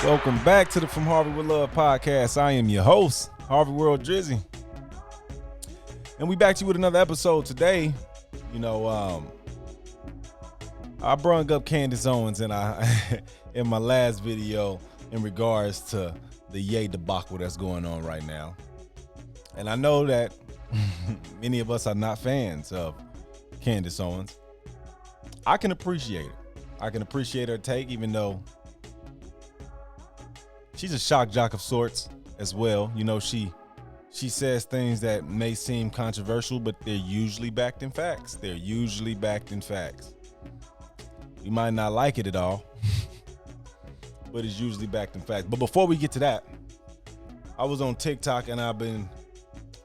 Welcome back to the From Harvey with Love podcast. I am your host, Harvey World Drizzy. And we back to you with another episode today. I brung up Candace Owens in my last video in regards to the Ye debacle that's going on right now. And I know that many of us are not fans of Candace Owens. I can appreciate it. I can appreciate her take, even though she's a shock jock of sorts as well. You know, she says things that may seem controversial, but they're usually backed in facts. You might not like it at all, but it's usually backed in facts. But before we get to that, I was on TikTok and I've been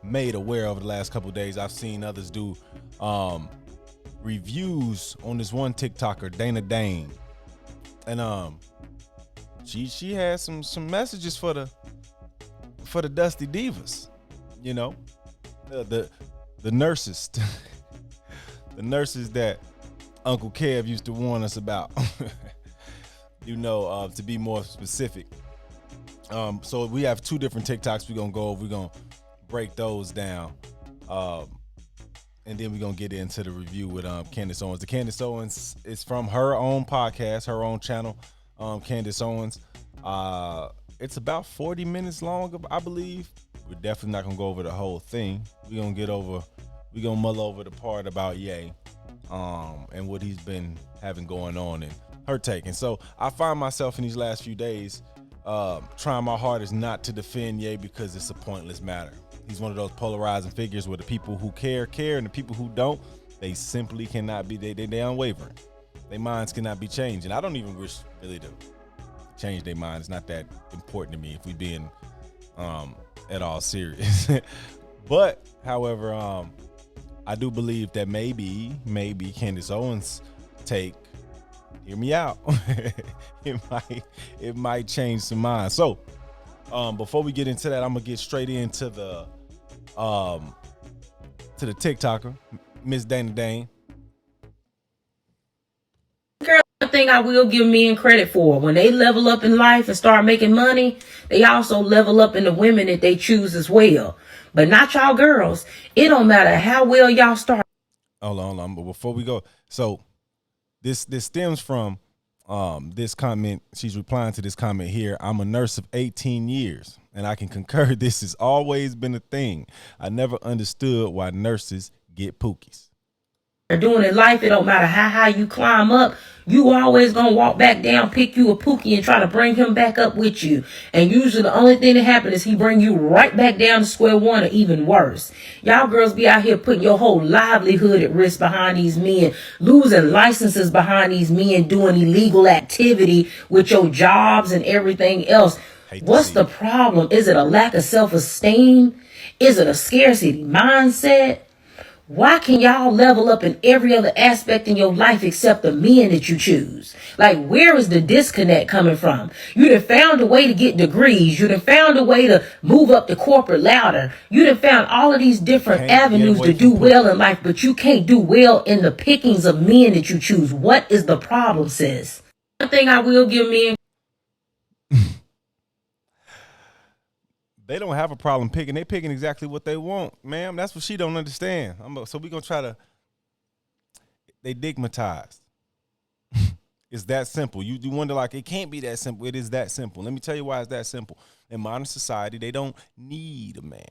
made aware over the last couple of days. I've seen others do reviews on this one TikToker, Dana Dane. And she has some messages for the Dusty Divas, you know, the nurses, the nurses that Uncle Kev used to warn us about, to be more specific. So we have two different TikToks we're gonna break those down, and then we're gonna get into the review with Candace Owens. The Candace Owens is from her own podcast, her own channel. Candace Owens. It's about 40 minutes long, I believe. We're definitely not gonna go over the whole thing. We're gonna mull over the part about Ye, and what he's been having going on and her take. And so I find myself in these last few days trying my hardest not to defend Ye because it's a pointless matter. He's one of those polarizing figures where the people who care, and the people who don't, they simply cannot be, they unwavering. Their minds cannot be changed. And I don't even wish really to change their mind. It's not that important to me if we being at all serious. But however, I do believe that maybe Candace Owens take, hear me out, it might change some minds. So before we get into that, I'm gonna get straight into the TikToker, Miss Dana Dane. Girl, one thing I will give men credit for, when they level up in life and start making money, they also level up in the women that they choose as well. But not y'all girls. It don't matter how well y'all start. Hold on. But before we go, so this stems from this comment. She's replying to this comment here. I'm a nurse of 18 years, and I can concur this has always been a thing. I never understood why nurses get pookies. Doing in life, it don't matter how high you climb up, you always gonna walk back down, pick you a pookie and try to bring him back up with you. And usually the only thing that happens is he bring you right back down to square one, or even worse. Y'all girls be out here putting your whole livelihood at risk behind these men, losing licenses behind these men, doing illegal activity with your jobs and everything else. What's the problem? Is it a lack of self-esteem? Is it a scarcity mindset? Why can y'all level up in every other aspect in your life except the men that you choose? Like, where is the disconnect coming from? You done found a way to get degrees. You done found a way to move up the corporate ladder. You done found all of these different avenues to do well in life, but you can't do well in the pickings of men that you choose. What is the problem, sis? One thing I will give men. They don't have a problem picking. They picking exactly what they want, ma'am. That's what she don't understand. So we gonna try to. They digmatized. It's that simple. You wonder, like, it can't be that simple. It is that simple. Let me tell you why it's that simple. In modern society, they don't need a man.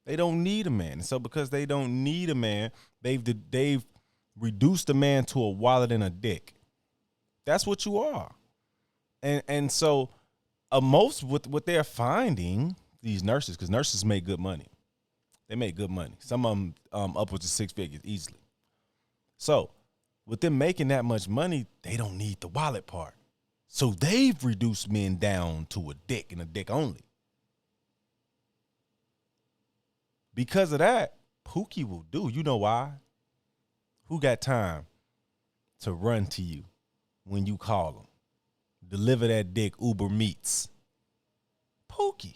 They don't need a man. And so because they don't need a man, they've reduced a man to a wallet and a dick. That's what you are. And so. Most with what they're finding, these nurses, because nurses make good money. They make good money. Some of them upwards of 6 figures easily. So with them making that much money, they don't need the wallet part. So they've reduced men down to a dick and a dick only. Because of that, Pookie will do. You know why? Who got time to run to you when you call them? Deliver that dick Uber Meats. Pookie.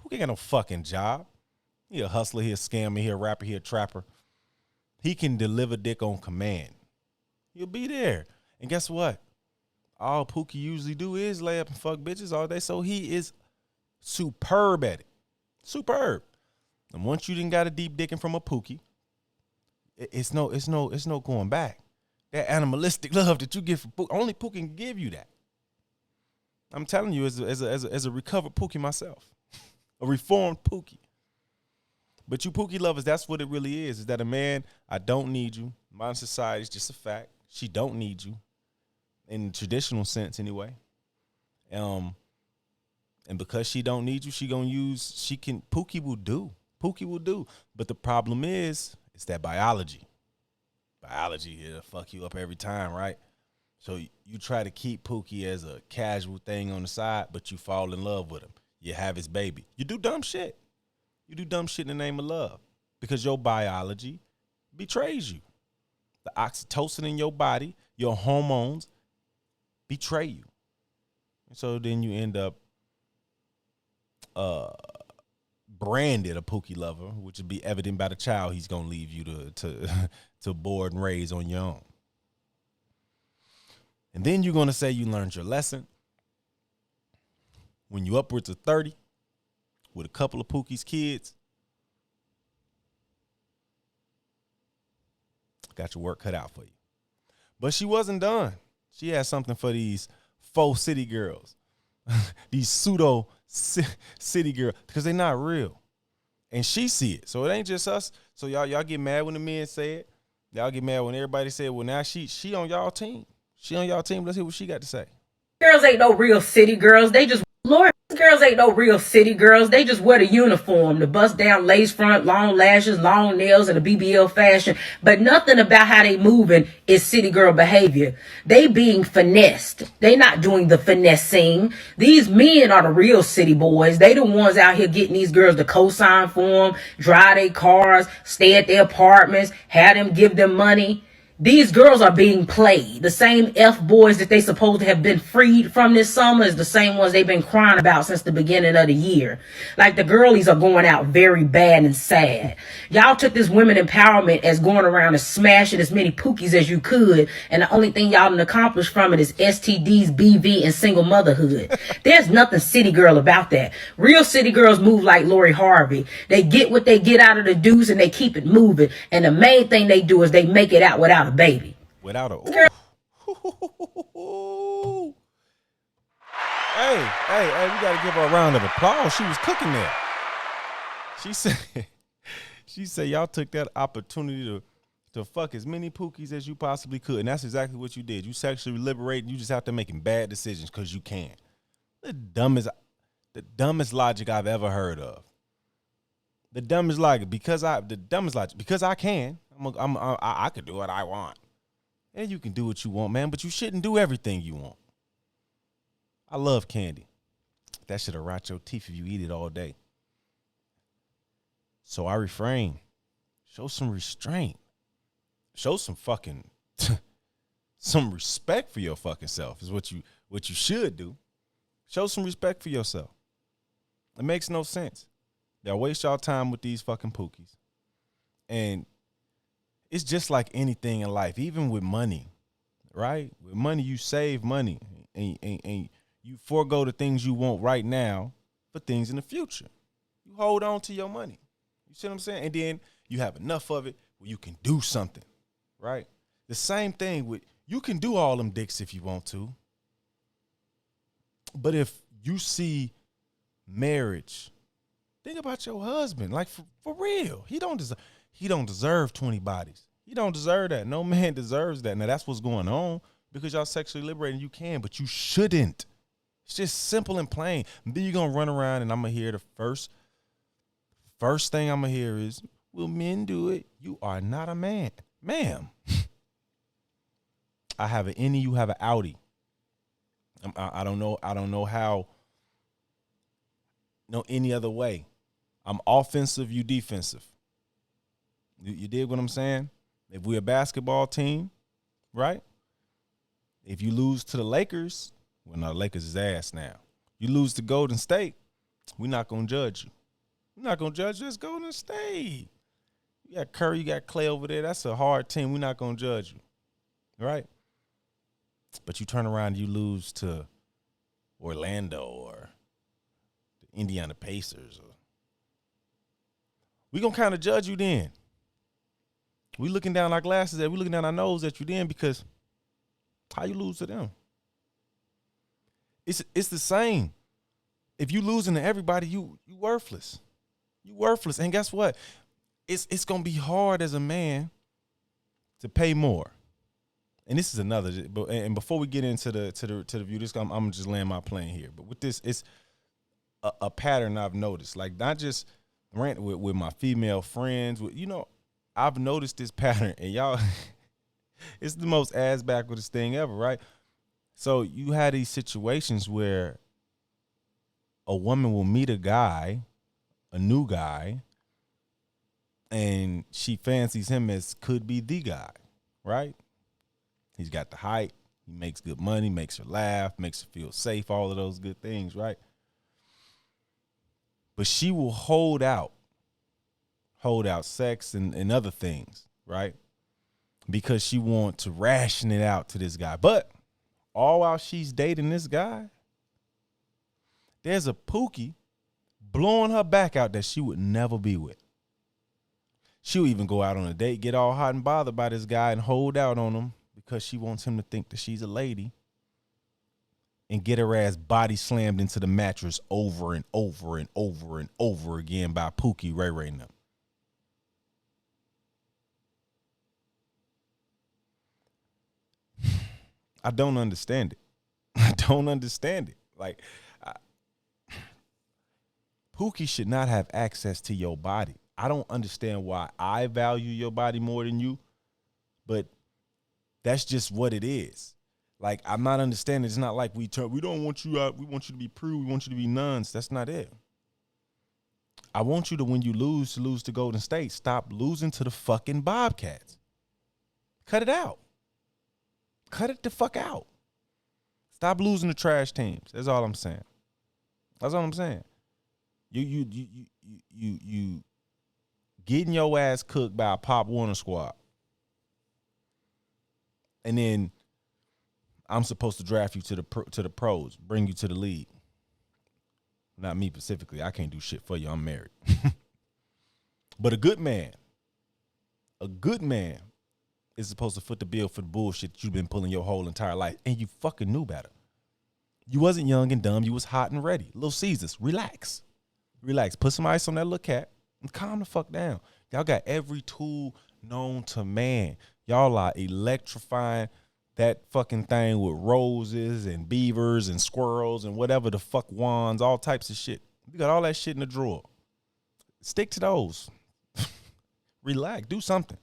Pookie ain't got no fucking job. He a hustler, he a scammer, he a rapper, he a trapper. He can deliver dick on command. He'll be there. And guess what? all Pookie usually do is lay up and fuck bitches all day. So he is superb at it. Superb. And once you didn't got a deep dicking from a Pookie, it's no going back. That animalistic love that you get from Pookie, only Pookie can give you that. I'm telling you, as a recovered Pookie myself, a reformed Pookie. But you Pookie lovers, that's what it really is that a man, I don't need you. Modern society is just a fact. She don't need you, in the traditional sense anyway. And because she don't need you, Pookie will do. Pookie will do. But the problem is, it's that biology. Biology here to fuck you up every time, right? So you try to keep Pookie as a casual thing on the side, but you fall in love with him. You have his baby. You do dumb shit. You do dumb shit in the name of love because your biology betrays you. The oxytocin in your body, your hormones betray you. And so then you end up branded a Pookie lover, which would be evident by the child he's going to leave you to board and raise on your own. And then you're going to say you learned your lesson when you upwards of 30 with a couple of Pookie's kids. Got your work cut out for you. But she wasn't done. She had something for these faux city girls, these pseudo city girls, because they're not real. And she see it. So it ain't just us. So y'all get mad when the men say it. Y'all get mad when everybody say, well, now she on y'all team. She on y'all team. Let's hear what she got to say. Girls ain't no real city girls. They just, Lord, girls ain't no real city girls. They just wear the uniform, the bust down lace front, long lashes, long nails, and a BBL fashion. But nothing about how they moving is city girl behavior. They being finessed. They not doing the finessing. These men are the real city boys. They the ones out here getting these girls to co-sign for them, drive their cars, stay at their apartments, have them give them money. These girls are being played. The same F boys that they supposed to have been freed from this summer is the same ones they've been crying about since the beginning of the year. Like the girlies are going out very bad and sad. Y'all took this women empowerment as going around and smashing as many Pookies as you could. And the only thing y'all done accomplished from it is STDs, BV, and single motherhood. There's nothing city girl about that. Real city girls move like Lori Harvey. They get what they get out of the deuce and they keep it moving. And the main thing they do is they make it out without a baby. Without a Hey, we gotta give her a round of applause. She was cooking there. She said y'all took that opportunity to fuck as many Pookies as you possibly could. And that's exactly what you did. You sexually liberated. You just out there making bad decisions because you can. The dumbest logic I've ever heard of. The dumbest logic because I can. I could do what I want. And you can do what you want, man, but you shouldn't do everything you want. I love candy. That shit'll rot your teeth if you eat it all day. So I refrain. Show some restraint. Show some fucking some respect for your fucking self is what you should do. Show some respect for yourself. It makes no sense. Y'all waste y'all time with these fucking Pookies. And it's just like anything in life, even with money, right? With money, you save money and you forego the things you want right now for things in the future. You hold on to your money. You see what I'm saying? And then you have enough of it where you can do something, right? The same thing with, you can do all them dicks if you want to. But if you see marriage, think about your husband, like for real. He don't deserve 20 bodies. He don't deserve that. No man deserves that. Now that's what's going on because y'all sexually liberated. You can, but you shouldn't. It's just simple and plain. And then you're gonna run around and I'm gonna hear the first thing I'm gonna hear is, "Will men do it? You are not a man, ma'am." I have an innie, you have an outie. I don't know how. No any other way. I'm offensive, you defensive. You dig what I'm saying? If we're a basketball team, right? If you lose to the Lakers, well, no, the Lakers is ass now. You lose to Golden State, we're not going to judge you. We're not going to judge you. It's Golden State. You got Curry, you got Clay over there. That's a hard team. We're not going to judge you, right? but you turn around and you lose to Orlando or the Indiana Pacers. We gonna kind of judge you then. We looking down our glasses we looking down our nose at you then because how you lose to them? It's the same. If you losing to everybody, you worthless. You worthless. And guess what? It's gonna be hard as a man to pay more. And this is another. And before we get into the view, this I'm just laying my plane here. But with this, it's a pattern I've noticed. Like not just rant with my female friends. I've noticed this pattern, and y'all, it's the most ass backwards thing ever, right? So you had these situations where a woman will meet a new guy, and she fancies him as could be the guy, right? He's got the height, he makes good money, makes her laugh, makes her feel safe, all of those good things, right? But she will hold out sex and other things, right? Because she wants to ration it out to this guy. But all while she's dating this guy, there's a Pookie blowing her back out that she would never be with. She'll even go out on a date, get all hot and bothered by this guy and hold out on him because she wants him to think that she's a lady and get her ass body slammed into the mattress over and over and over and over again by Pookie, Ray Ray and them. I don't understand it. I don't understand it. Like, Pookie should not have access to your body. I don't understand why I value your body more than you, but that's just what it is. Like, I'm not understanding. It's not like we don't want you out. We want you to be prude. We want you to be nuns. That's not it. I want you to, when you lose to Golden State, stop losing to the fucking Bobcats. Cut it out. Cut it the fuck out. Stop losing to trash teams. That's all I'm saying. That's all I'm saying. You getting your ass cooked by a Pop Warner squad. And then I'm supposed to draft you to the pros, bring you to the league. Not me specifically. I can't do shit for you. I'm married. But a good man is supposed to foot the bill for the bullshit you've been pulling your whole entire life. And you fucking knew better. You wasn't young and dumb. You was hot and ready. Little Caesars, relax. Relax. Put some ice on that little cat and calm the fuck down. Y'all got every tool known to man. Y'all are electrifying that fucking thing with roses and beavers and squirrels and whatever the fuck wands, all types of shit. You got all that shit in the drawer. Stick to those. Relax. Do something.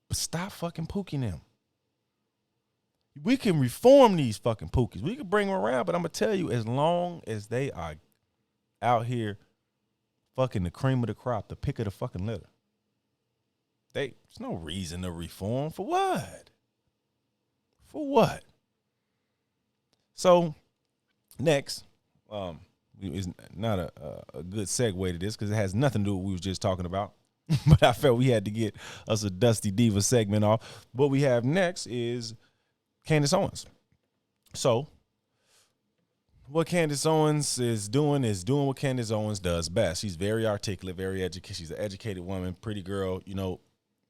But stop fucking Pookie them. We can reform these fucking Pookies. We can bring them around, but I'm going to tell you, as long as they are out here fucking the cream of the crop, the pick of the fucking litter, there's no reason to reform. For what? For what? So, next, it's not a good segue to this because it has nothing to do with what we was just talking about. But I felt we had to get us a Dusty Diva segment off. What we have next is Candace Owens. So, what Candace Owens is doing what Candace Owens does best. She's very articulate, very educated. She's an educated woman, pretty girl,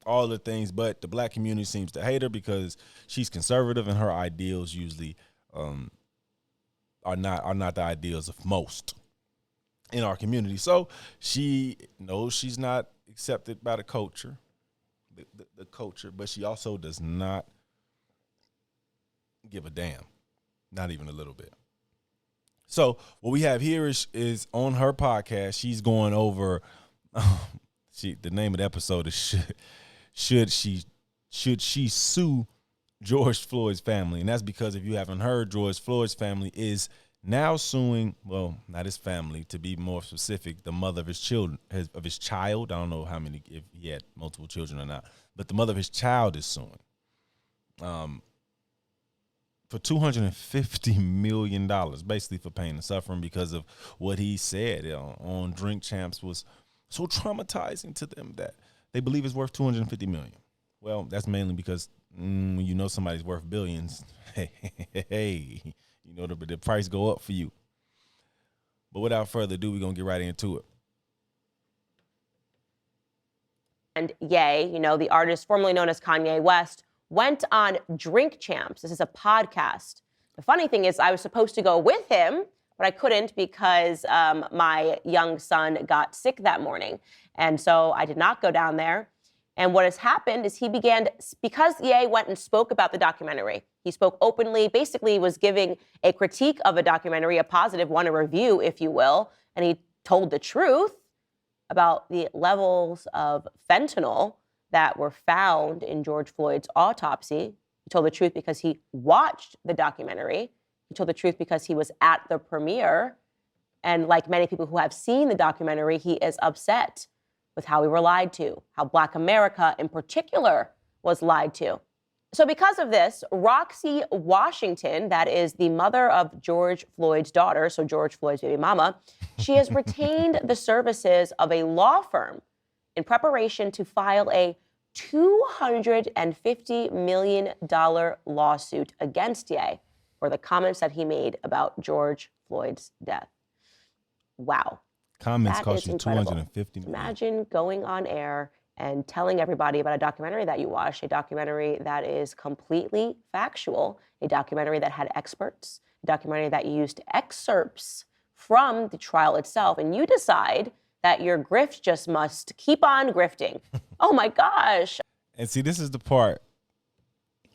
all the things. But the black community seems to hate her because she's conservative and her ideals usually are not the ideals of most in our community. So she knows she's not accepted by the culture, the culture, but she also does not give a damn, not even a little bit. So what we have here is on her podcast, she's going over the name of the episode is should she sue George Floyd's family? And that's because if you haven't heard, George Floyd's family is now suing, well, not his family, to be more specific, the mother of his children, of his child. I don't know if he had multiple children or not, but the mother of his child is suing for $250 million, basically for pain and suffering because of what he said on Drink Champs was so traumatizing to them that they believe it's worth $250 million. Well, that's mainly because When you know somebody's worth billions, hey, you know the price go up for you. But without further ado, we're going to get right into it. And Ye, the artist formerly known as Kanye West, went on Drink Champs. This is a podcast. The funny thing is I was supposed to go with him, but I couldn't because my young son got sick that morning. And so I did not go down there. And what has happened is because Ye went and spoke about the documentary, he spoke openly, basically was giving a critique of a documentary, a positive one, a review, if you will, and he told the truth about the levels of fentanyl that were found in George Floyd's autopsy. He told the truth because he watched the documentary. He told the truth because he was at the premiere. And like many people who have seen the documentary, he is upset with how we were lied to, how Black America in particular was lied to. So because of this, Roxy Washington, that is the mother of George Floyd's daughter, so George Floyd's baby mama, she has retained the services of a law firm in preparation to file a $250 million lawsuit against Ye for the comments that he made about George Floyd's death. Wow. Comments cost you $250 million. Imagine going on air and telling everybody about a documentary that you watched, a documentary that is completely factual, a documentary that had experts, a documentary that used excerpts from the trial itself, and you decide that your grift just must keep on grifting. Oh my gosh. And see, this is the part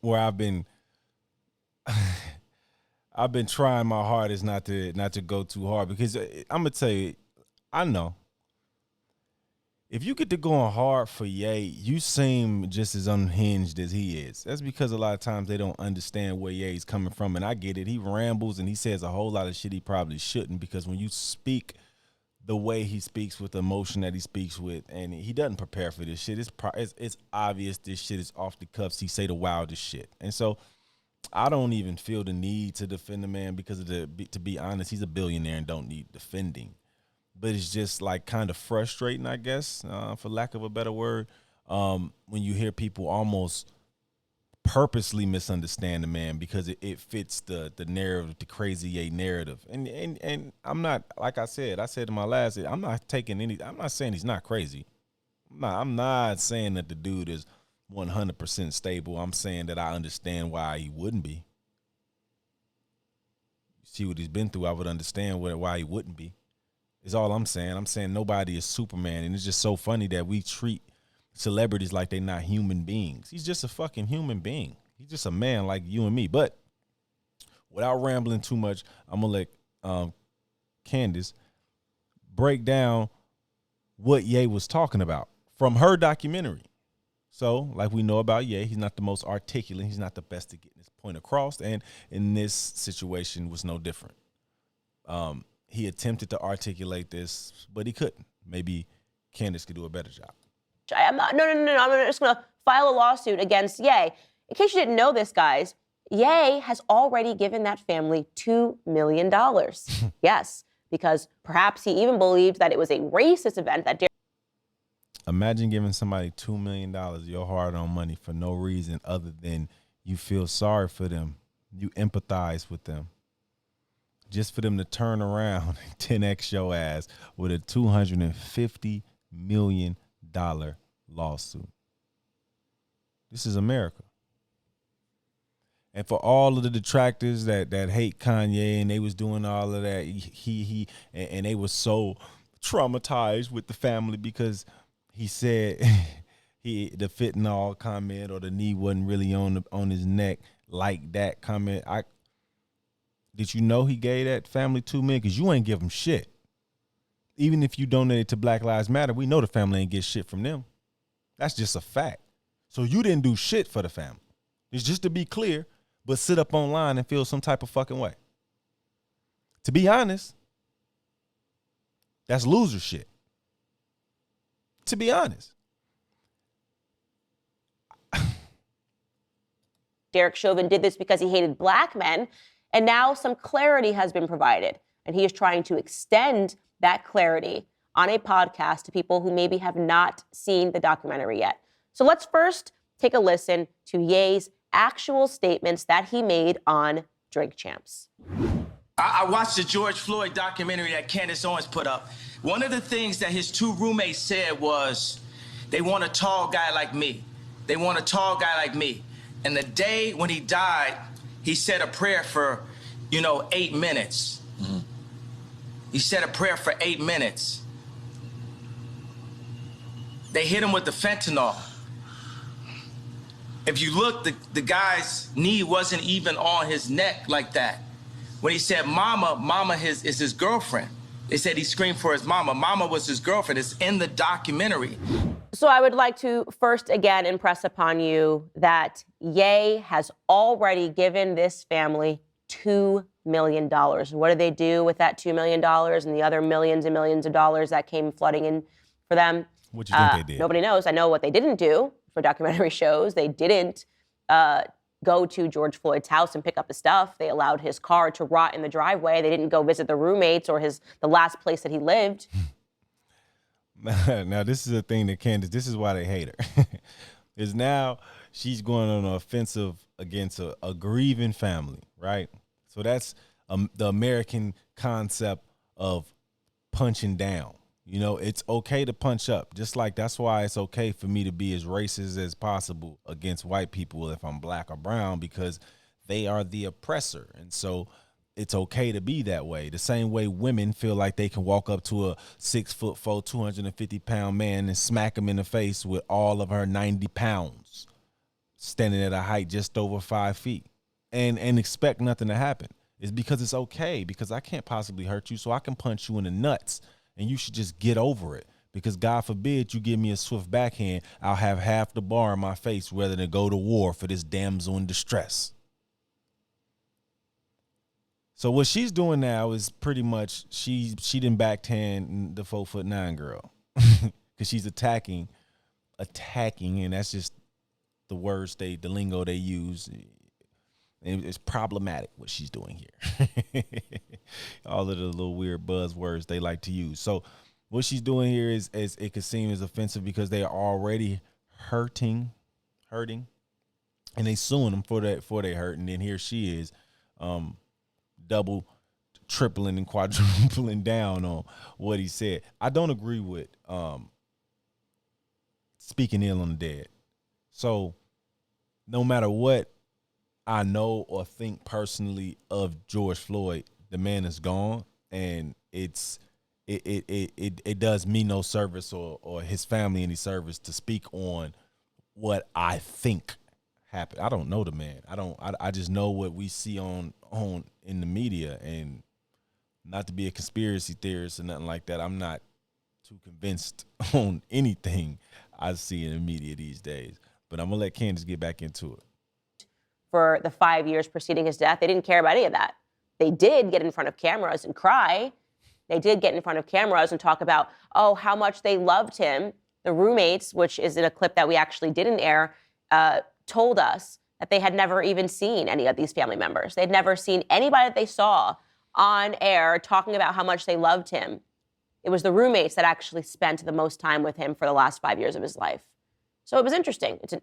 where I've been trying my hardest not to go too hard, because I'm gonna tell you, I know if you get to going hard for Ye, you seem just as unhinged as he is. That's because a lot of times they don't understand where Ye's coming from, and I get it. He rambles and he says a whole lot of shit he probably shouldn't, because when you speak the way he speaks, with the emotion that he speaks with, and he doesn't prepare for this shit, it's obvious this shit is off the cuffs. He say the wildest shit. And so I don't even feel the need to defend the man, because to be honest, he's a billionaire and don't need defending. But it's just like kind of frustrating, I guess, for lack of a better word, when you hear people almost purposely misunderstand the man because it fits the narrative, the crazy Ye narrative. And I'm not, like I said in my last, I'm not saying he's not crazy. I'm not saying that the dude is 100% stable. I'm saying that I understand why he wouldn't be. See what he's been through, I would understand why he wouldn't be. Is all I'm saying. I'm saying nobody is Superman, and it's just so funny that we treat celebrities like they're not human beings. He's just a fucking human being. He's just a man like you and me. But without rambling too much, I'm gonna let Candace break down what Ye was talking about from her documentary. So, like we know about Ye, he's not the most articulate. He's not the best at getting his point across, and in this situation was no different. He attempted to articulate this, but he couldn't. Maybe Candace could do a better job. No. I'm just going to file a lawsuit against Ye. In case you didn't know this, guys, Ye has already given that family $2 million. Yes, because perhaps he even believed that it was a racist event that Imagine giving somebody $2 million, your hard-earned money, for no reason other than you feel sorry for them. You empathize with them. Just for them to turn around and 10x your ass with a $250 million lawsuit. This is America. And for all of the detractors that hate Kanye, and they was doing all of that, and they were so traumatized with the family because he said the fentanyl comment, or the knee wasn't really on his neck, like that comment. Did you know he gave that family $2 million? Because you ain't give them shit. Even if you donated to Black Lives Matter, we know the family ain't get shit from them. That's just a fact. So you didn't do shit for the family. It's just to be clear, but sit up online and feel some type of fucking way. To be honest, that's loser shit. To be honest. Derek Chauvin did this because he hated Black men. And now some clarity has been provided, and he is trying to extend that clarity on a podcast to people who maybe have not seen the documentary yet. So let's first Take a listen to Ye's actual statements that he made on Drink Champs. I watched the George Floyd documentary that Candace Owens put up. One of the things that his two roommates said was, they want a tall guy like me. They want a tall guy like me. And the day when he died, he said a prayer for, 8 minutes. Mm-hmm. He said a prayer for 8 minutes. They hit him with the fentanyl. If you look, the guy's knee wasn't even on his neck like that. When he said mama is his girlfriend. They said he screamed for his mama. Mama was his girlfriend. It's in the documentary. So I would like to first again impress upon you that Ye has already given this family $2 million. What do they do with that $2 million and the other millions and millions of dollars that came flooding in for them? What do you think they did? Nobody knows. I know what they didn't do for documentary shows. They didn't go to George Floyd's house and pick up his stuff. They allowed his car to rot in the driveway. They didn't go visit the roommates or the last place that he lived. Now, this is the thing that Candace, this is why they hate her. Is now she's going on an offensive against a grieving family, right? So that's the American concept of punching down. It's okay to punch up. Just like that's why it's okay for me to be as racist as possible against white people if I'm black or brown, because they are the oppressor. And so it's okay to be that way. The same way women feel like they can walk up to a 6'4", 250-pound man and smack him in the face with all of her 90 pounds standing at a height just over 5 feet and expect nothing to happen. It's because it's okay, because I can't possibly hurt you, so I can punch you in the nuts. And you should just get over it, because God forbid you give me a swift backhand, I'll have half the bar in my face rather than go to war for this damsel in distress. So what she's doing now is pretty much she didn't backhand the 4'9" girl because she's attacking, and that's just the words the lingo they use. It's problematic what she's doing here. All of the little weird buzzwords they like to use. So what she's doing here is it could seem as offensive because they are already hurting, and they suing them for they hurt. And then here she is, double, tripling, and quadrupling down on what he said. I don't agree with speaking ill on the dead. So no matter what I know or think personally of George Floyd, the man is gone, and it does me no service or his family any service to speak on what I think happened. I don't know the man. I just know what we see on in the media, and not to be a conspiracy theorist or nothing like that, I'm not too convinced on anything I see in the media these days. But I'm gonna let Candace get back into it. For the 5 years preceding his death, they didn't care about any of that. They did get in front of cameras and cry. They did get in front of cameras and talk about, how much they loved him. The roommates, which is in a clip that we actually didn't air, told us that they had never even seen any of these family members. They'd never seen anybody that they saw on air talking about how much they loved him. It was the roommates that actually spent the most time with him for the last 5 years of his life. So it was interesting. It's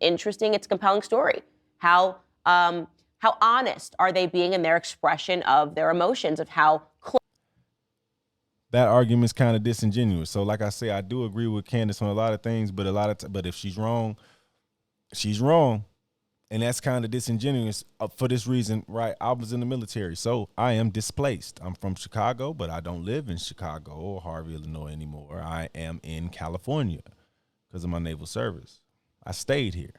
a compelling story. How honest are they being in their expression of their emotions, of how close? That argument's kind of disingenuous. So like I say, I do agree with Candace on a lot of things, but but if she's wrong, she's wrong. And that's kind of disingenuous for this reason, right? I was in the military, so I am displaced. I'm from Chicago, but I don't live in Chicago or Harvey, Illinois anymore. I am in California because of my naval service. I stayed here,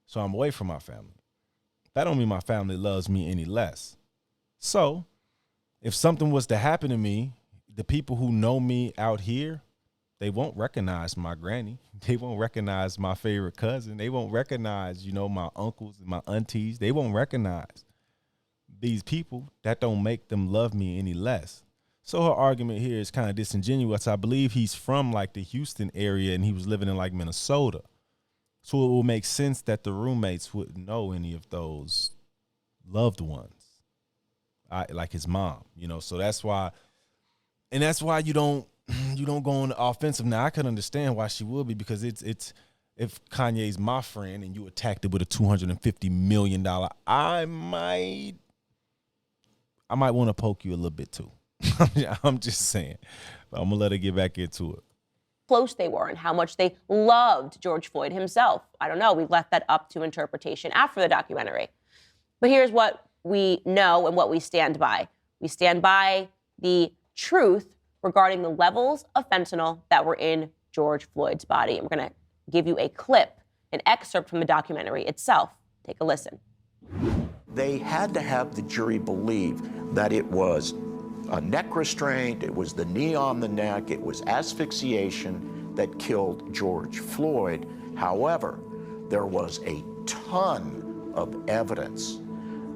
so I'm away from my family. That don't mean my family loves me any less. So if something was to happen to me, the people who know me out here, they won't recognize my granny. They won't recognize my favorite cousin. They won't recognize, my uncles and my aunties. They won't recognize these people. That don't make them love me any less. So her argument here is kind of disingenuous. I believe he's from like the Houston area and he was living in like Minnesota. So it will make sense that the roommates wouldn't know any of those loved ones, like his mom, So that's why, you don't go on the offensive. Now I can understand why she would be, because it's if Kanye's my friend and you attacked it with a $250 million, I might want to poke you a little bit too. I'm just saying. But I'm gonna let her get back into it. Close they were and how much they loved George Floyd himself. I don't know. We left that up to interpretation after the documentary. But here's what we know and what we stand by. We stand by the truth regarding the levels of fentanyl that were in George Floyd's body. And we're going to give you a clip, an excerpt from the documentary itself. Take a listen. They had to have the jury believe that it was a neck restraint, it was the knee on the neck, it was asphyxiation that killed George Floyd. However, there was a ton of evidence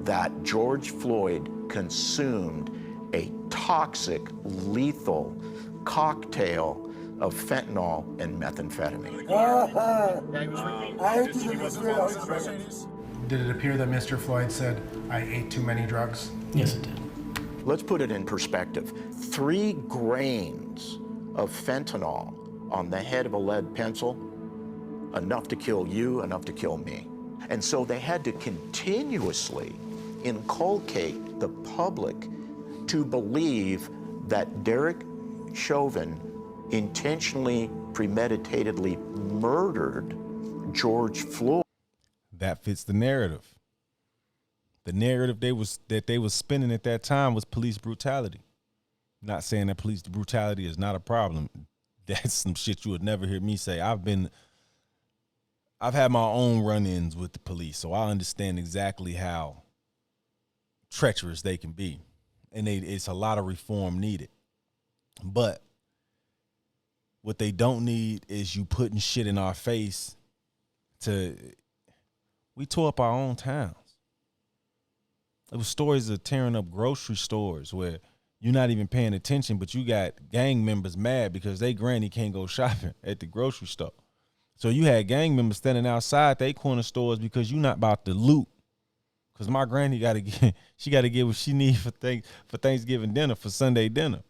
that George Floyd consumed a toxic, lethal cocktail of fentanyl and methamphetamine. Did it appear that Mr. Floyd said, "I ate too many drugs"? Yes, it did. Let's put it in perspective. 3 grains of fentanyl on the head of a lead pencil, enough to kill you, enough to kill me. And so they had to continuously inculcate the public to believe that Derek Chauvin intentionally, premeditatedly murdered George Floyd. That fits the narrative. The narrative that they was spinning at that time was police brutality. Not saying that police brutality is not a problem. That's some shit you would never hear me say. I've had my own run-ins with the police, so I understand exactly how treacherous they can be. And it's a lot of reform needed. But what they don't need is you putting shit in our face we tore up our own towns. It was stories of tearing up grocery stores where you're not even paying attention, but you got gang members mad because they granny can't go shopping at the grocery store. So you had gang members standing outside they corner stores because you're not about to loot. Because my granny got to get what she needs for Thanksgiving dinner, for Sunday dinner.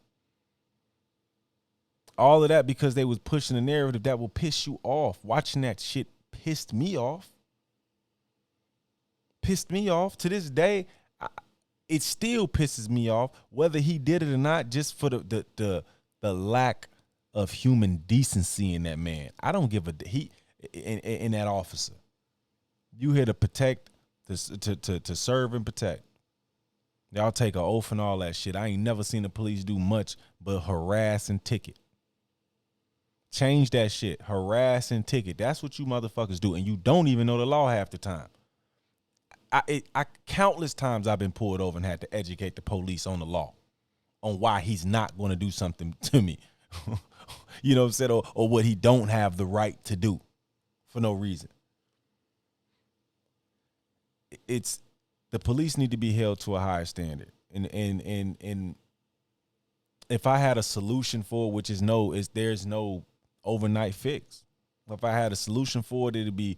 All of that because they was pushing a narrative that will piss you off. Watching that shit pissed me off. To this day, it still pisses me off, whether he did it or not, just for the lack of human decency in that man. I don't give in that officer. You here to protect, to serve and protect. Y'all take an oath and all that shit. I ain't never seen the police do much but harass and ticket. Change that shit. Harass and ticket. That's what you motherfuckers do, and you don't even know the law half the time. I countless times I've been pulled over and had to educate the police on the law, on why he's not going to do something to me. You know what I'm saying? Or what he don't have the right to do for no reason. It's the police need to be held to a higher standard. And if I had a solution for it, which is there's no overnight fix. If I had a solution for it, it'd be,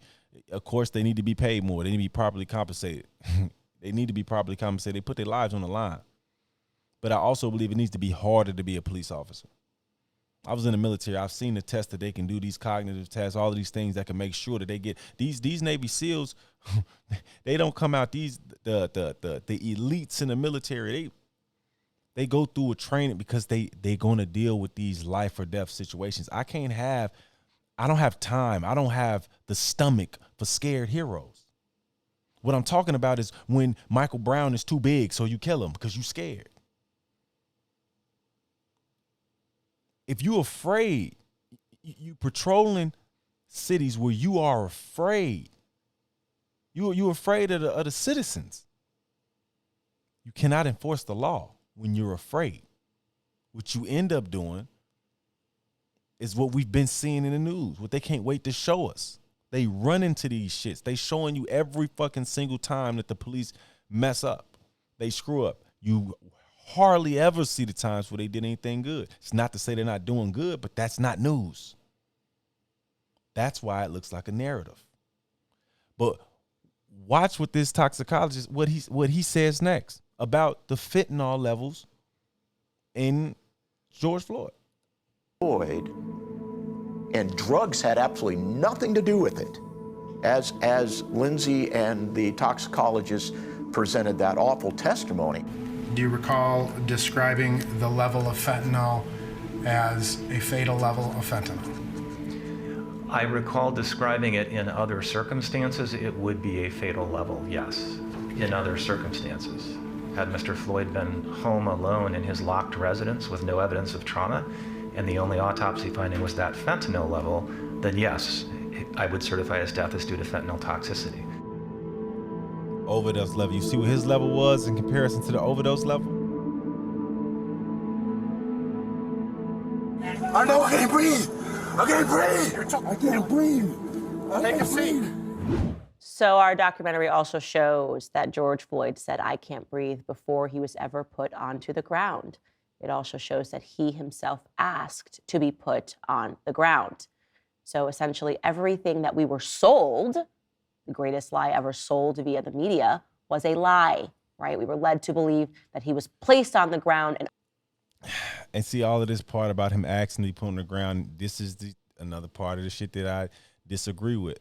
of course, they need to be paid more. They need to be properly compensated. They need to be properly compensated. They put their lives on the line. But I also believe it needs to be harder to be a police officer. I was in the military. I've seen the tests that they can do, these cognitive tests, all of these things that can make sure that they get these Navy SEALs. They don't come out. The elites in the military. They go through a training because they're going to deal with these life or death situations. I don't have time. I don't have the stomach for scared heroes. What I'm talking about is when Michael Brown is too big, so you kill him because you're scared. If you're afraid, you patrolling cities where you are afraid. You're afraid of the citizens. You cannot enforce the law when you're afraid. What you end up doing is what we've been seeing in the news, what they can't wait to show us. They run into these shits. They showing you every fucking single time that the police mess up. They screw up. You hardly ever see the times where they did anything good. It's not to say they're not doing good, but that's not news. That's why it looks like a narrative. But watch what this toxicologist, what he says next about the fentanyl levels in George Floyd. Floyd And drugs had absolutely nothing to do with it, as Lindsay and the toxicologist presented that awful testimony. Do you recall describing the level of fentanyl as a fatal level of fentanyl? I recall describing it in other circumstances. It would be a fatal level, yes, in other circumstances. Had Mr. Floyd been home alone in his locked residence with no evidence of trauma, and the only autopsy finding was that fentanyl level, then yes, I would certify his death as due to fentanyl toxicity. Overdose level. You see what his level was in comparison to the overdose level? I know I can't breathe. I can't breathe. I can't breathe. Take a seat. So our documentary also shows that George Floyd said, "I can't breathe," before he was ever put onto the ground. It also shows that he himself asked to be put on the ground. So essentially everything that we were sold, the greatest lie ever sold via the media, was a lie, right? We were led to believe that he was placed on the ground. And see, all of this part about him asking to be put on the ground, this is another part of the shit that I disagree with.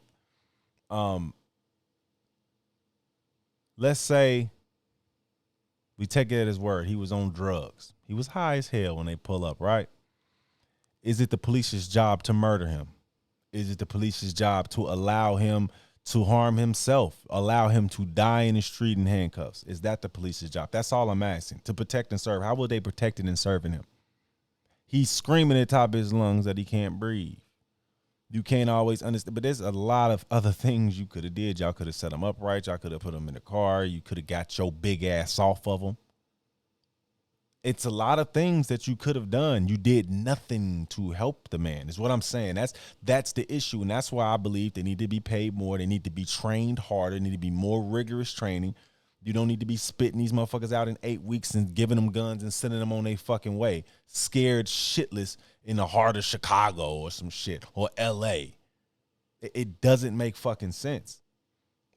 Let's say we take it at his word. He was on drugs. He was high as hell when they pull up, right? Is it the police's job to murder him? Is it the police's job to allow him to harm himself, allow him to die in the street in handcuffs? Is that the police's job? That's all I'm asking. To protect and serve. How will they protect and serving him? He's screaming at the top of his lungs that he can't breathe. You can't always understand, but there's a lot of other things you could have did. Y'all could have set him up right. Y'all could have put him in the car. You could have got your big ass off of him. It's a lot of things that you could have done. You did nothing to help the man, is what I'm saying. That's the issue, and that's why I believe they need to be paid more. They need to be trained harder. They need to be more rigorous training. You don't need to be spitting these motherfuckers out in 8 weeks and giving them guns and sending them on their fucking way, scared shitless in the heart of Chicago or some shit, or L.A. It doesn't make fucking sense.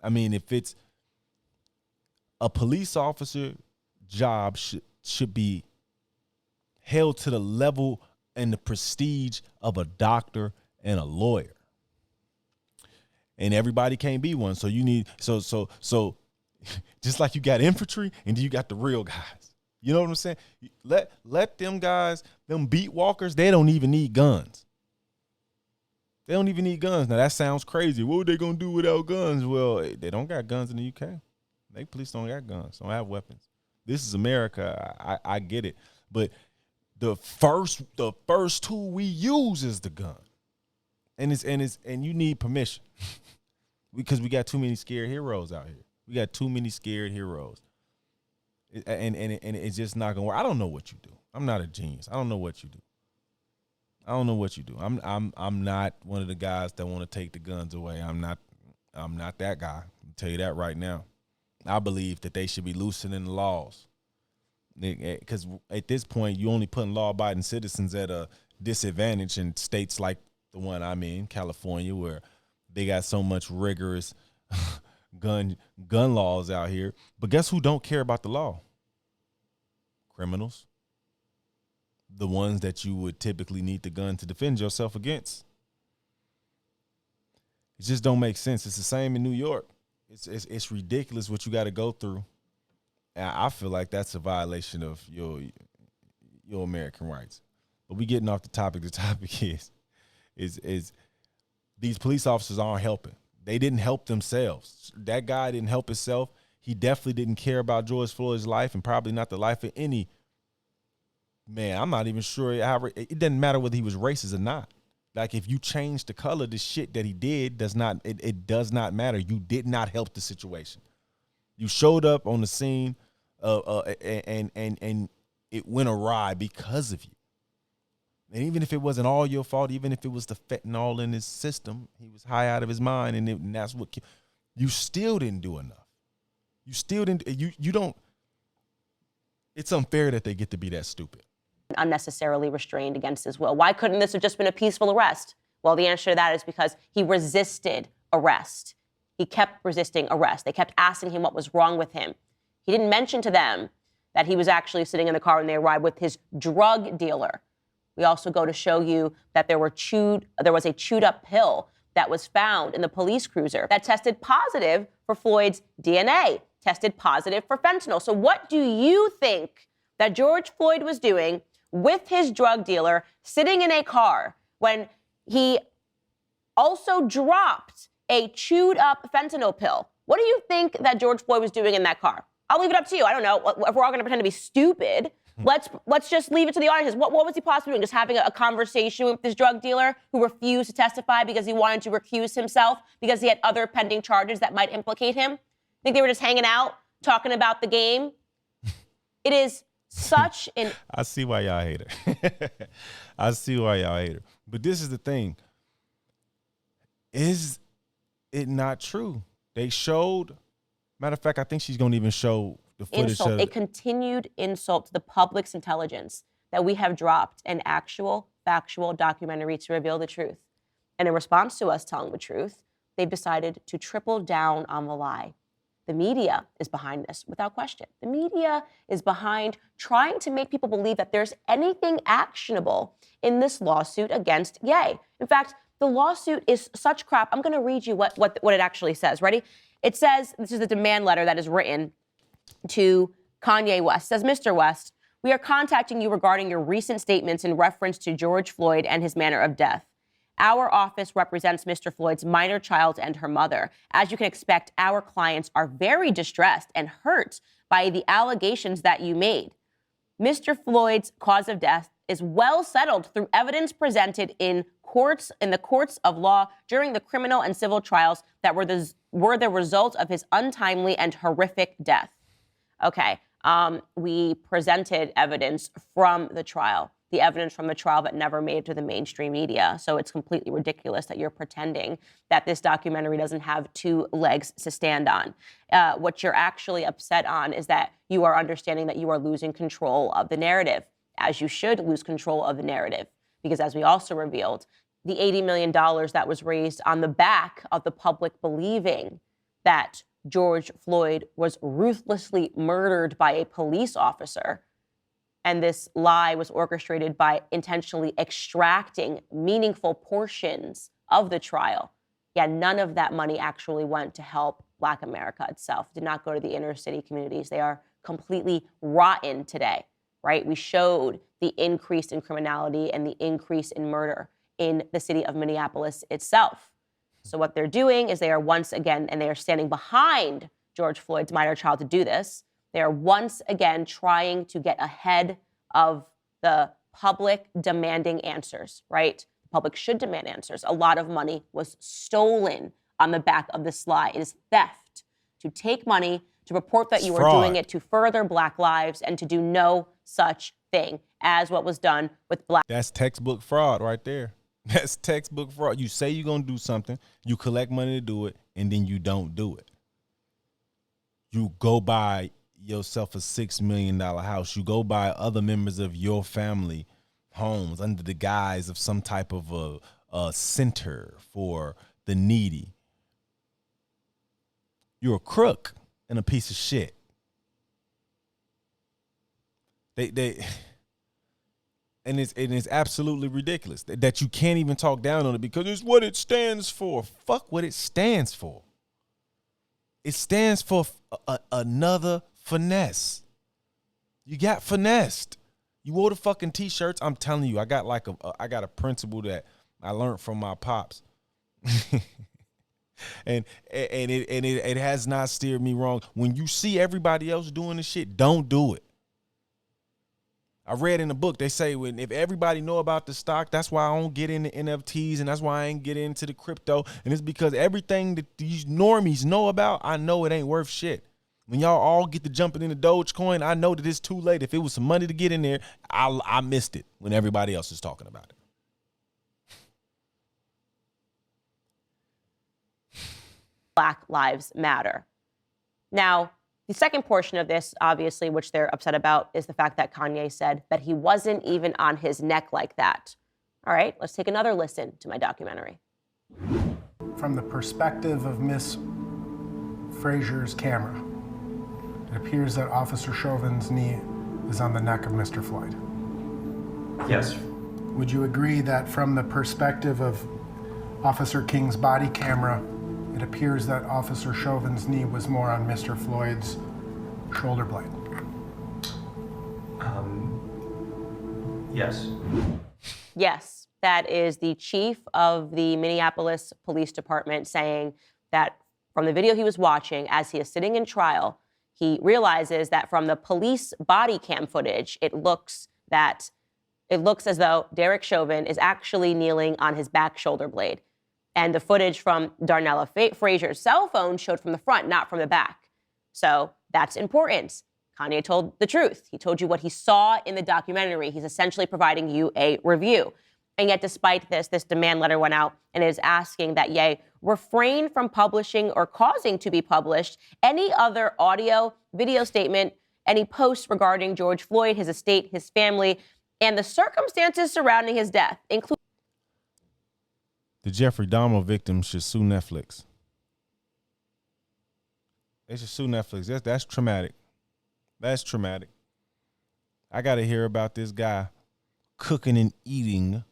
I mean, if it's a police officer job should be held to the level and the prestige of a doctor and a lawyer. And everybody can't be one. So you need, so just like you got infantry and then you got the real guys. You know what I'm saying? Let them guys, them beat walkers, they don't even need guns. They don't even need guns. Now that sounds crazy. What are they gonna do without guns? Well, they don't got guns in the UK. They police don't got guns, don't have weapons. This is America. I get it. But the first tool we use is the gun. And you need permission. Because we got too many scared heroes out here. We got too many scared heroes. And it's just not gonna work. I don't know what you do. I'm not a genius. I don't know what you do. I'm not one of the guys that want to take the guns away. I'm not that guy. I'll tell you that right now. I believe that they should be loosening the laws. Because at this point, you're only putting law-abiding citizens at a disadvantage in states like the one I'm in, California, where they got so much rigorous gun laws out here. But guess who don't care about the law? Criminals. The ones that you would typically need the gun to defend yourself against. It just don't make sense. It's the same in New York. It's ridiculous what you got to go through. And I feel like that's a violation of your American rights. But we getting off the topic. The topic is these police officers aren't helping. They didn't help themselves. That guy didn't help himself. He definitely didn't care about George Floyd's life, and probably not the life of any man. I'm not even sure. It doesn't matter whether he was racist or not. Like, if you change the color, the shit that he did does not matter. You did not help the situation. You showed up on the scene, and it went awry because of you. And even if it wasn't all your fault, even if it was the fentanyl in his system, he was high out of his mind, and that's what you still didn't do enough. You still didn't. You don't. It's unfair that they get to be that stupid. Unnecessarily restrained against his will. Why couldn't this have just been a peaceful arrest? Well, the answer to that is because he resisted arrest. He kept resisting arrest. They kept asking him what was wrong with him. He didn't mention to them that he was actually sitting in the car when they arrived with his drug dealer. We also go to show you that there was a chewed up pill that was found in the police cruiser that tested positive for Floyd's DNA, tested positive for fentanyl. So what do you think that George Floyd was doing with his drug dealer sitting in a car when he also dropped a chewed up fentanyl pill? What do you think that George Floyd was doing in that car? I'll leave it up to you. I don't know. If we're all going to pretend to be stupid, let's just leave it to the audience. What was he possibly doing? Just having a conversation with this drug dealer who refused to testify because he wanted to recuse himself because he had other pending charges that might implicate him? Think they were just hanging out, talking about the game? It is such an... I see why y'all hate her. I see why y'all hate her. But this is the thing. Is it not true? They showed... Matter of fact, I think she's going to even show the footage of a continued insult to the public's intelligence that we have dropped an actual, factual documentary to reveal the truth. And in response to us telling the truth, they've decided to triple down on the lie. The media is behind this, without question. The media is behind trying to make people believe that there's anything actionable in this lawsuit against Ye. In fact, the lawsuit is such crap. I'm going to read you what it actually says. Ready? It says, this is the demand letter that is written to Kanye West. It says, Mr. West, we are contacting you regarding your recent statements in reference to George Floyd and his manner of death. Our office represents Mr. Floyd's minor child and her mother. As you can expect, our clients are very distressed and hurt by the allegations that you made. Mr. Floyd's cause of death is well settled through evidence presented in the courts of law during the criminal and civil trials that were the result of his untimely and horrific death. Okay, we presented evidence from the trial. The evidence from the trial that never made it to the mainstream media. So it's completely ridiculous that you're pretending that this documentary doesn't have two legs to stand on. What you're actually upset on is that you are understanding that you are losing control of the narrative, as you should lose control of the narrative. Because as we also revealed, the $80 million that was raised on the back of the public believing that George Floyd was ruthlessly murdered by a police officer. And this lie was orchestrated by intentionally extracting meaningful portions of the trial. Yeah, none of that money actually went to help Black America itself. It did not go to the inner city communities. They are completely rotten today, right? We showed the increase in criminality and the increase in murder in the city of Minneapolis itself. So what they're doing is they are once again, and they are standing behind George Floyd's minor child to do this. They are once again trying to get ahead of the public demanding answers, right? The public should demand answers. A lot of money was stolen on the back of this lie. It is theft to take money, to report that you are doing it to further Black lives and to do no such thing as what was done with Black. That's textbook fraud right there. That's textbook fraud. You say you're going to do something, you collect money to do it, and then you don't do it. You go buy yourself a $6 million house. You go buy other members of your family homes under the guise of some type of a center for the needy. You're a crook and a piece of shit. And it's absolutely ridiculous that you can't even talk down on it because it's what it stands for. Fuck what it stands for. It stands for another finesse. You got finessed. You wore the fucking t-shirts. I'm telling you, I got a principle that I learned from my pops. and it has not steered me wrong. When you see everybody else doing this shit, don't do it. I read in the book, they say if everybody know about the stock, that's why I don't get into NFTs and that's why I ain't get into the crypto. And it's because everything that these normies know about, I know it ain't worth shit. When y'all all get to jumping into Dogecoin, I know that it's too late. If it was some money to get in there, I missed it when everybody else is talking about it. Black Lives Matter. Now, the second portion of this, obviously, which they're upset about, is the fact that Kanye said that he wasn't even on his neck like that. All right, let's take another listen to my documentary. From the perspective of Miss Frazier's camera, it appears that Officer Chauvin's knee is on the neck of Mr. Floyd. Yes, Would you agree that from the perspective of Officer King's body camera, it appears that Officer Chauvin's knee was more on Mr. Floyd's shoulder blade? Yes. Yes, that is the chief of the Minneapolis Police Department saying that from the video he was watching as he is sitting in trial, he realizes that from the police body cam footage, it looks as though Derek Chauvin is actually kneeling on his back shoulder blade. And the footage from Darnella Frazier's cell phone showed from the front, not from the back. So that's important. Kanye told the truth. He told you what he saw in the documentary. He's essentially providing you a review. And yet, despite this demand letter went out and is asking that Ye refrain from publishing or causing to be published any other audio, video statement, any posts regarding George Floyd, his estate, his family, and the circumstances surrounding his death, including The Jeffrey Dahmer victims should sue Netflix. They should sue Netflix. That's traumatic. That's traumatic. I got to hear about this guy cooking and eating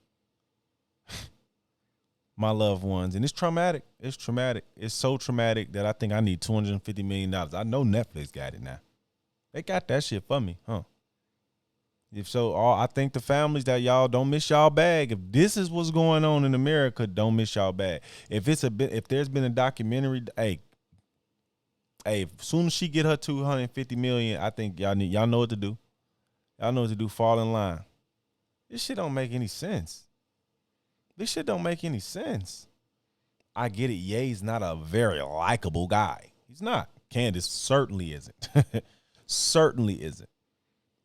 my loved ones. And it's traumatic. It's traumatic. It's so traumatic that I think I need $250 million. I know Netflix got it now. They got that shit for me, huh? If so, I think the families that y'all don't miss y'all bag. If this is what's going on in America, don't miss y'all bag. If there's been a documentary, hey, as soon as she get her $250 million, I think y'all know what to do. Y'all know what to do. Fall in line. This shit don't make any sense. This shit don't make any sense. I get it. Ye's not a very likable guy. He's not. Candace certainly isn't. Certainly isn't.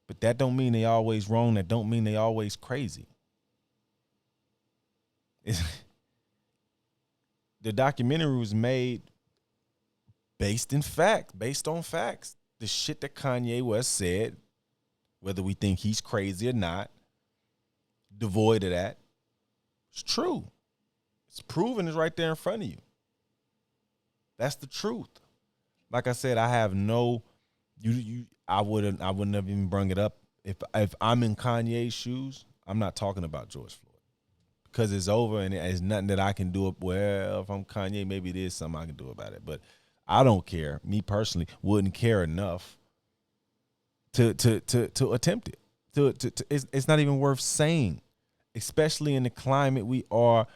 But that don't mean they always wrong. That don't mean they always crazy. The documentary was made based on facts. The shit that Kanye West said, whether we think he's crazy or not, devoid of that, it's true. It's proven. It's right there in front of you. That's the truth. Like I said, I have no. I wouldn't have even brung it up if I'm in Kanye's shoes. I'm not talking about George Floyd because it's over and there's nothing that I can do. Well, if I'm Kanye, maybe there's something I can do about it, but I don't care. Me personally, wouldn't care enough to attempt it. It's not even worth saying, especially in the climate we are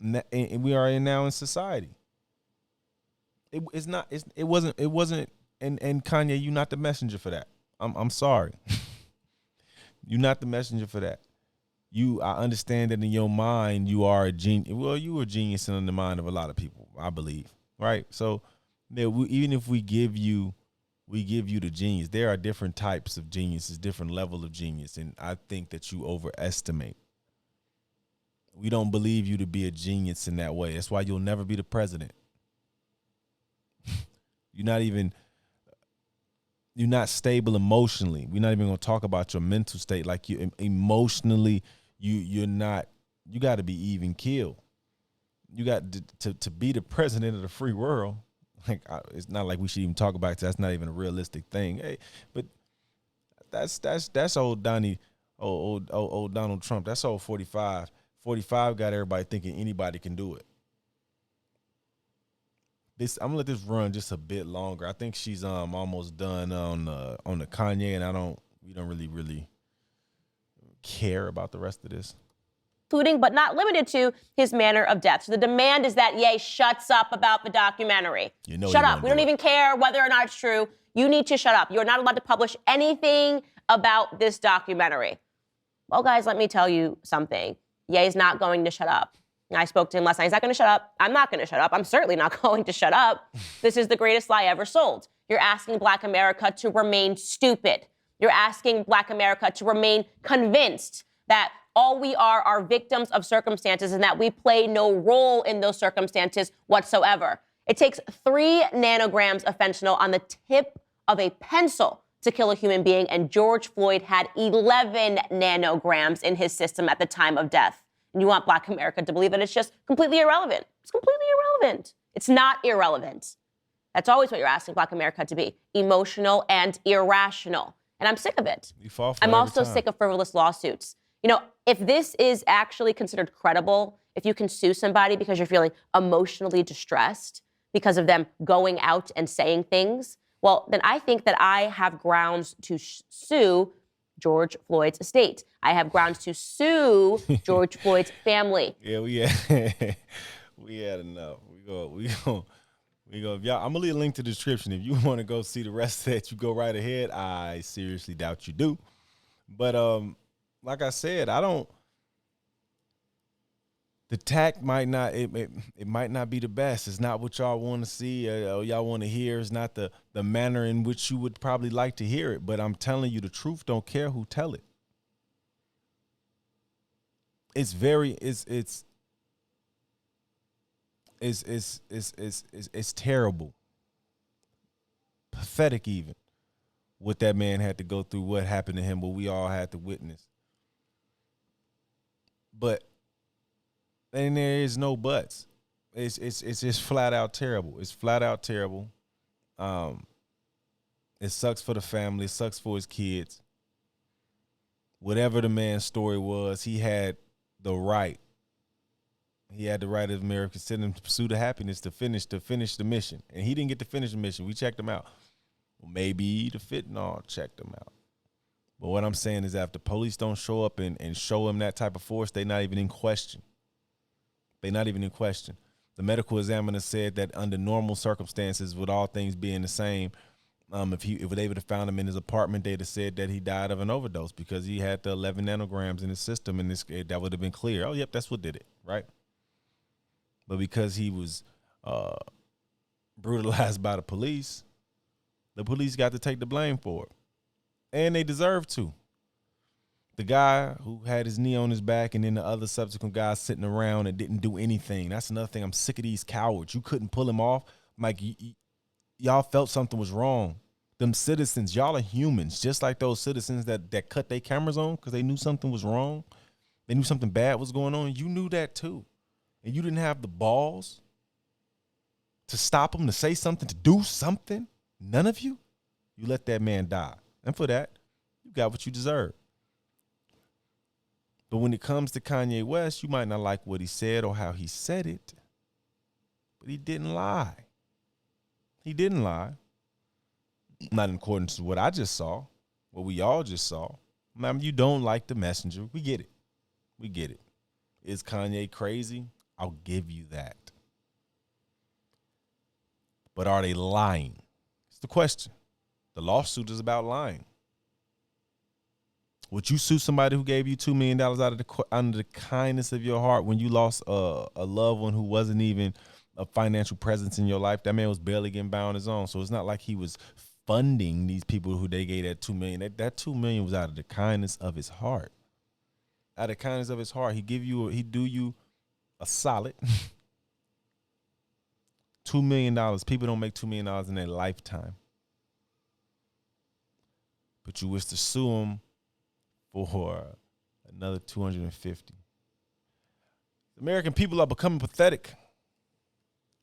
in now in society. It wasn't. And Kanye, you're not the messenger for that. I'm sorry. You're not the messenger for that. I understand that in your mind you are a genius. Well, you were a genius in the mind of a lot of people, I believe. Right? So even if we give you the genius, there are different types of geniuses, different level of genius, and I think that you overestimate. We don't believe you to be a genius in that way. That's why you'll never be the president. You're not stable emotionally. We're not even going to talk about your mental state. Like you emotionally, you're not. You got to be even keeled. You got to be the president of the free world. Like it's not like we should even talk about it. That's not even a realistic thing. Hey, but that's old Donnie, old Donald Trump. That's old 45. 45 got everybody thinking anybody can do it. I'm gonna let this run just a bit longer. I think she's almost done on the Kanye, and we don't really care about the rest of this. Including but not limited to his manner of death. So the demand is that Ye shuts up about the documentary. Shut up. We don't even care whether or not it's true. You need to shut up. You're not allowed to publish anything about this documentary. Well, guys, let me tell you something. Ye's not going to shut up. I spoke to him last night. He's not going to shut up. I'm not going to shut up. I'm certainly not going to shut up. This is the greatest lie ever sold. You're asking Black America to remain stupid. You're asking Black America to remain convinced that all we are victims of circumstances and that we play no role in those circumstances whatsoever. It takes 3 nanograms of fentanyl on the tip of a pencil to kill a human being, and George Floyd had 11 nanograms in his system at the time of death. And you want Black America to believe that it's just completely irrelevant. It's completely irrelevant. It's not irrelevant. That's always what you're asking Black America to be, emotional and irrational. And I'm sick of it. You fall for I'm it also every time. sick of frivolous lawsuits. You know, if this is actually considered credible, if you can sue somebody because you're feeling emotionally distressed because of them going out and saying things, well, then I think that I have grounds to sue George Floyd's estate. I have grounds to sue George Floyd's family. Yeah, we had we had enough. We go. If y'all, I'm gonna leave a link to the description. If you want to go see the rest of that, you go right ahead. I seriously doubt you do. But like I said, the tact might not it might not be the best. It's not what y'all want to see or y'all want to hear. It's not the manner in which you would probably like to hear it. But I'm telling you, the truth don't care who tell it. It's terrible, pathetic even, what that man had to go through, what happened to him, what we all had to witness. But and there is no buts. It's just flat out terrible. It's flat out terrible. It sucks for the family. It sucks for his kids. Whatever the man's story was, he had the right. He had the right of American citizen to pursue the happiness to finish the mission. And he didn't get to finish the mission. We checked him out. Well, maybe the fentanyl checked him out. But what I'm saying is that if the police don't show up and show him that type of force, they're not even in question. They're not even in question. The medical examiner said that under normal circumstances, with all things being the same, if they would have found him in his apartment, they'd have said that he died of an overdose because he had the 11 nanograms in his system, and that would have been clear. Oh, yep, that's what did it, right? But because he was brutalized by the police got to take the blame for it. And they deserve to. The guy who had his knee on his back and then the other subsequent guys sitting around and didn't do anything. That's another thing. I'm sick of these cowards. You couldn't pull him off. Like, y'all felt something was wrong. Them citizens, y'all are humans, just like those citizens that cut their cameras on because they knew something was wrong. They knew something bad was going on. You knew that too. And you didn't have the balls to stop him, to say something, to do something. None of you. You let that man die. And for that, you got what you deserve. But when it comes to Kanye West, you might not like what he said or how he said it. But he didn't lie. He didn't lie. Not in accordance to what I just saw, what we all just saw. I mean, you don't like the messenger. We get it. We get it. Is Kanye crazy? I'll give you that. But are they lying? It's the question. The lawsuit is about lying. Would you sue somebody who gave you $2 million under the kindness of your heart when you lost a loved one who wasn't even a financial presence in your life? That man was barely getting by on his own. So it's not like he was funding these people who they gave that $2 million. That $2 million was out of the kindness of his heart. Out of the kindness of his heart, he do you a solid $2 million. People don't make $2 million in their lifetime. But you wish to sue him for another 250. American people are becoming pathetic.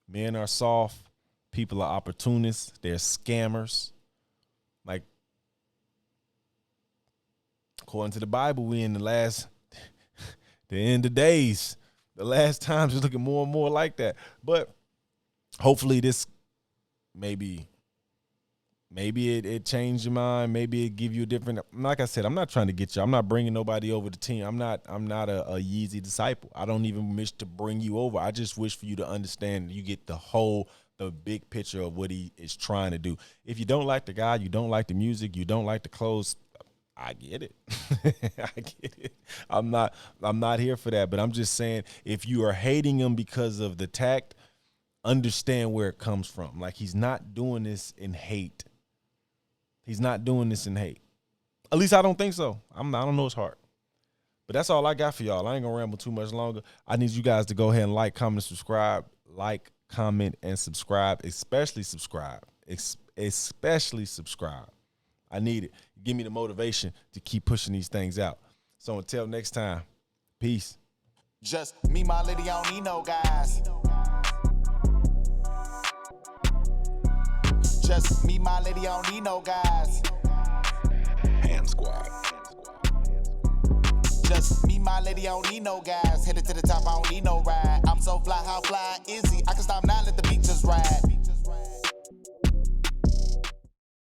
Men are soft. People are opportunists. They're scammers. Like, according to the Bible, we in the end of days. The last times it's looking more and more like that. But hopefully this maybe it changed your mind. Maybe it give you a different. Like I said, I'm not trying to get you. I'm not bringing nobody over the team. I'm not a Yeezy disciple. I don't even wish to bring you over. I just wish for you to understand. You get the big picture of what he is trying to do. If you don't like the guy, you don't like the music, you don't like the clothes, I get it. I get it. I'm not here for that. But I'm just saying, if you are hating him because of the tact, understand where it comes from. Like, he's not doing this in hate. He's not doing this in hate. At least I don't think so. I don't know his heart. But that's all I got for y'all. I ain't gonna ramble too much longer. I need you guys to go ahead and like, comment, and subscribe. Like, comment, and subscribe. Especially subscribe. Especially subscribe. I need it. Give me the motivation to keep pushing these things out. So until next time, peace. Just me, my lady, I don't need no guys. Just me, my lady, I don't need no guys. Hand squad. Just my lady, I don't need no gas. Headed to the top, I don't need no ride. I'm